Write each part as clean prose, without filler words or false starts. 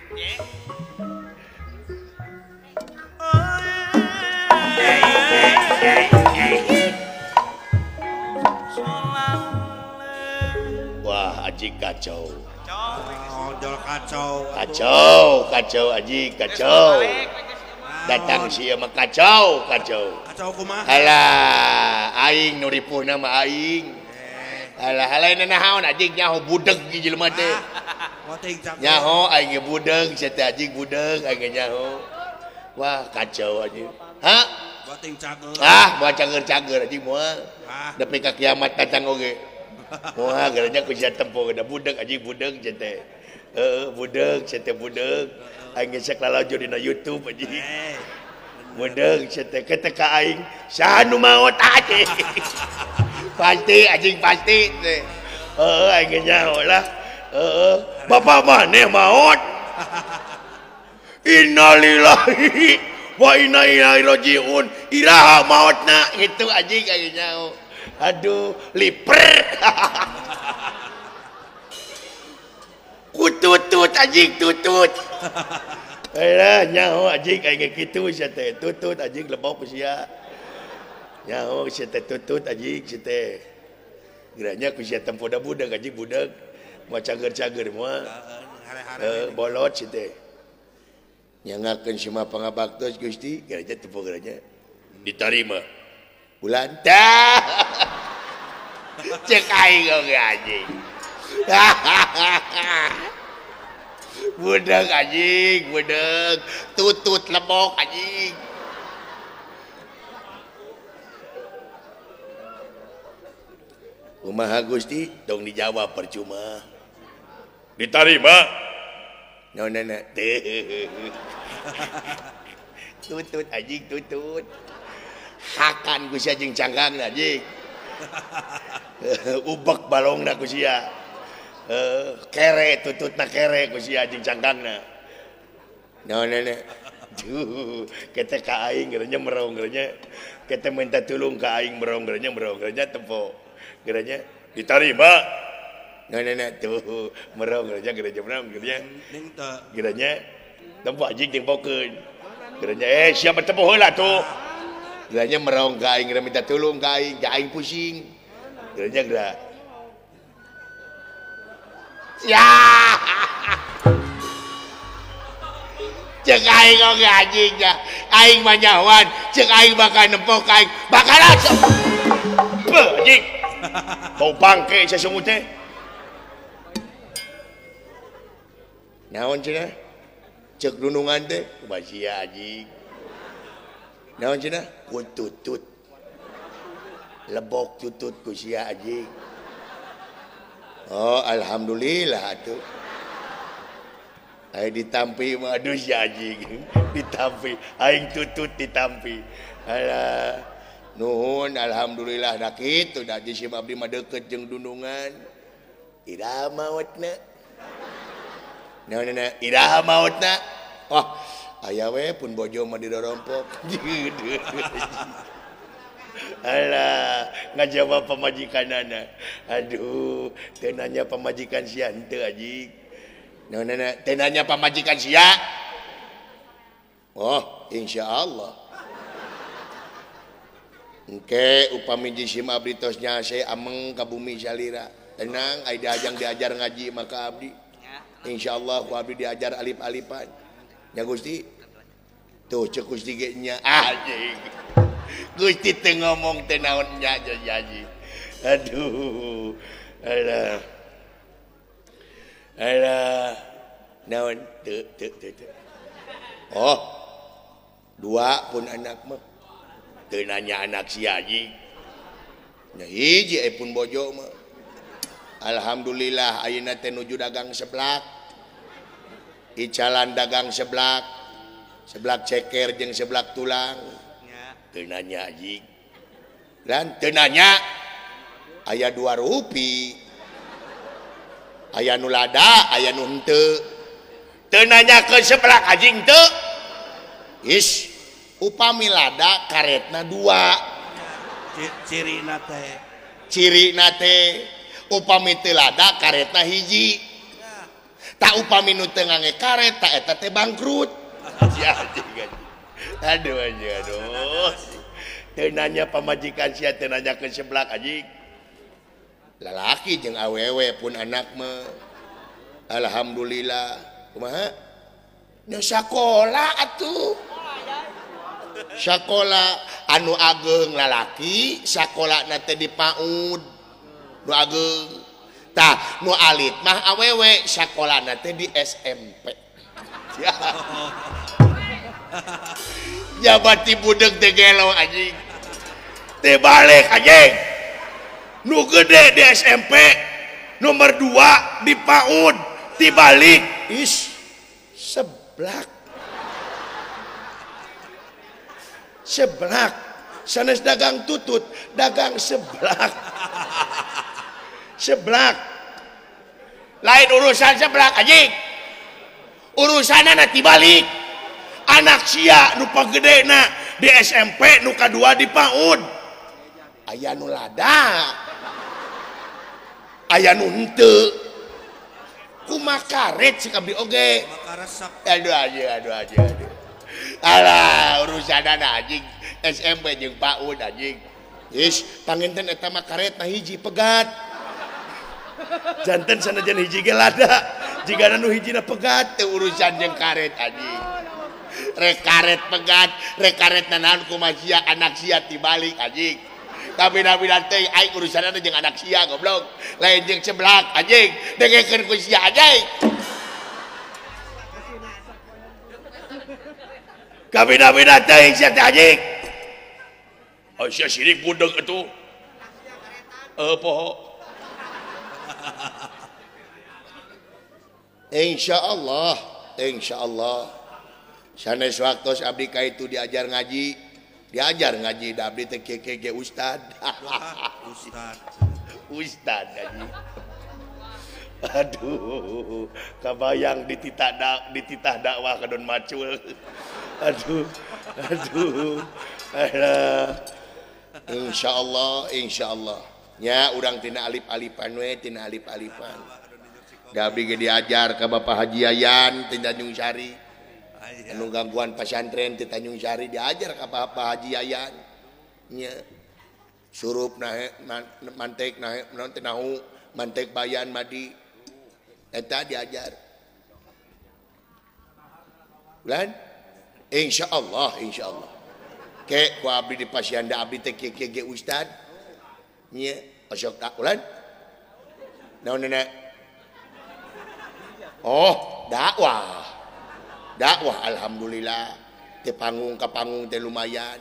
Wah, Aji kacau. Kacau Aji kacau. Datang sih mah kacau. Kacau kumaha? Alah, aing nu ripuh nama aing. Alah, halain naon Aji nyaho budeg di jelema teh. Nyaho aing budeg, sia teh Aji budeg aing nyaho. Wah, kacau Aji. Hah? Boting cager. Moal cager-cager Aji moal. Depi ka kiamat datang oge. Wah, garanya ku sia tempo da budeg Aji budeg sia teh. Budeg sia teh budeg. Aing gesek lalajo dina YouTube Aji. Budeg sia teh ketika aing saha nu maot Aji. Pasti anjing pasti teh. Aing nyaho lah. Bapak maneh maot. Innalillahi wa inna ilaihi rajiun. Iraha mautna gitu anjing aing nyaho. Aduh, liper. Kututut anjing tutut. Alah nyaho anjing aing kitu sia teh. Tutut anjing lebok sia. Nyaho sia teh tutut anjing sia teh. Geranya ku sia tempo da budak anjing budak. Moal cager-cager moal. Bolot sia teh. Nyangakeun semua pangabaktos Gusti, geranya tempo geranya. Diterima. Bulan tah. Cek aing oge anjing. Budak anjing, budak. Tutut lebok anjing. Kumaha Gusti, dong dijawab percuma. Diterima. Nona tutut anjing tutut. Hakan ku sia jeung canggang anjing. Ubek balongna ku sia. Kere tututna kere ku sia jeung cangkangna. Nona kita ka aing geranya merong geranya. Kita minta tulung ka aing merong geranya tempo. Geranya diterima. Nona tuh merong geranya merong geranya tempo anjing tempokeun. Geranya siapa tempo heula tuh. Geranya merong ka aing minta tulung ka aing pusing. Geranya geura. Ya. Cek aing oge anjing ya. Aing mah nyahoan, cek aing bakal nempok aing. Bakal langsung. Beuh anjing. Bau bangke sesungguh teh. Naon cenah? Cek dunungan teh, basia anjing. Naon cenah? Kututut. Lebok tutut ku sia anjing. Oh, alhamdulillah atuh. Aing ditampi mah aduh si anjing. Ditampi, aing tutut ditampi. Alah. Nuhun alhamdulillah da kitu da si abdi mah deukeut jeung dundungan. Iraha maotna. Naon iraha maotna. Oh, aya we pun bojo mah didorompok. Alah, ngajawab pamajikanana. Aduh, teu nanya pamajikan sia henteu anjing. Naon teu nanya pamajikan sia? Oh, insyaallah. Engke upami jisim abdi tos nyase ameng ka bumi salira. Tenang, ai diajar ngaji maka abdi. Insyaallah ku abdi diajar alif-alifan. Ya Gusti. Tuh cek Gusti ge nya anjing. Gusti teu ngomong teh naon nya janji. Aduh. Alah. Naon teu. Oh. Dua pun anak mah. Teu nanya anak si Haji. Nya hiji pun bojo mah. Alhamdulillah ayeuna teh nuju dagang seblak. Icalan dagang seblak. Seblak ceker jeung seblak tulang. Teu nanya Haji. Lan teu nanya aya 2 rupi. Aya nu lada, aya nu henteu. Teu nanya ke seblak Haji henteu. Is upami lada karetna 2. Ciri nate upami teu lada karetna hiji. tak upami nu teu ngangge karet tak eta teh bangkrut. Ya anjing. Aduh anjing aduh. Teu nanya pamajikan sia teu nanyakeun seblak anjing. Lalaki jeung awewe pun anak mah alhamdulillah kumaha nu sakola atuh sakola anu ageng lalaki sakolana teh di PAUD nu ageng tah nu alit mah awewe sakolana teh di SMP ya jabati budeg teh gelo anjing teh balik anjing nu gede di SMP nomor 2 di PAUD dibalik is seblak sanes dagang tutut dagang seblak lain urusan seblak anjing urusanana dibalik anak sia nu pagedena di SMP nu kadua di PAUD aya nu lada aya nu henteu kumaha karet si kabdi oge aduh alah urusanana anjing SMP jeung PAUD anjing is panginten eta mah karet nah hiji pegat janten sanajan hiji ge lada jigana nu hijina pegat teu urusan jeung karet anjing rek karet pegat rek karet naon kumaha sia anak sia tibalik anjing tapi nabi teh aing urusanna jeung anak sia goblok lain jeung seblak anjing dengekeun ku sia anjing tapi nabi teh sia teh anjing oh sia sirik budeg atuh poho insyaallah sanes waktos abdi ka itu diajar ngaji da abdi teh keke ustad anjing aduh kabayang dititah dakwah ka Don Macul aduh insyaallah nya urang tina alif-alifan we da abdi ge diajar ka Bapak Haji Yayan ti Tanjung Sari anu gangguan pesantren di Tanjung Sari diajar ka Bapak Haji Yayan nya surup nahe mantek nahe naon teh nahu mantek bayan madi eta diajar lan insyaallah ke ku abdi di pasianda abdi teh ke ustad nya asok tak ulan naon nenek oh dakwah alhamdulillah teh panggung ka panggung teh lumayan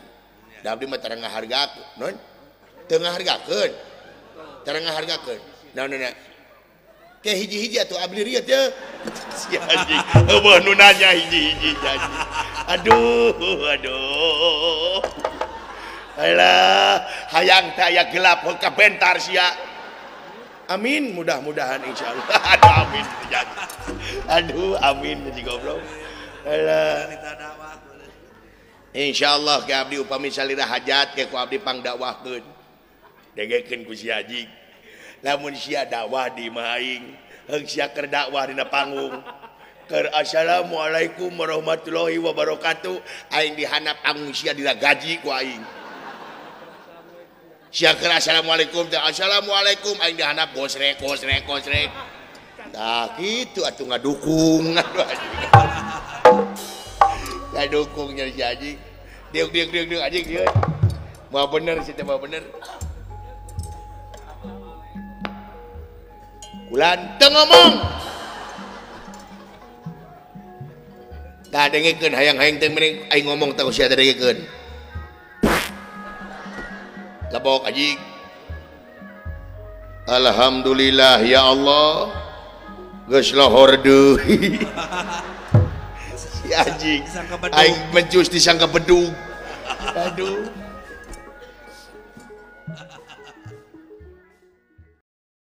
da abdi mah tara ngahargakeun non teu ngahargakeun naon ke hiji-hiji atuh abdi rieu teh sia anjing eueuh nu nanya hiji-hiji anjing aduh alah hayang teh aya gelap ka bentar sia amin mudah-mudahan insyaallah aduh amin jadi goblok alah insyaallah ke abdi upami salira hajat ke ku abdi pangdakwahkeun dengekeun ku si Haji lamun sia dakwah di maing heung sia keur dakwah dina panggung keur assalamualaikum warahmatullahi wabarakatuh aing dihandap panggung sia dina gaji ku aing sia keur assalamualaikum teh assalamualaikum aing dihandap gosrek tah kitu atuh ngadukung ngadukungnya si Haji diuk anjing dia mau bener sih mau bener ulan teu ngomong tah dengekeun hayang-hayang teh mending aing ngomong teh sia teh dengekeun labok anjing alhamdulillah ya Allah geus lohor deui si anjing aing mencus disangka bedug aduh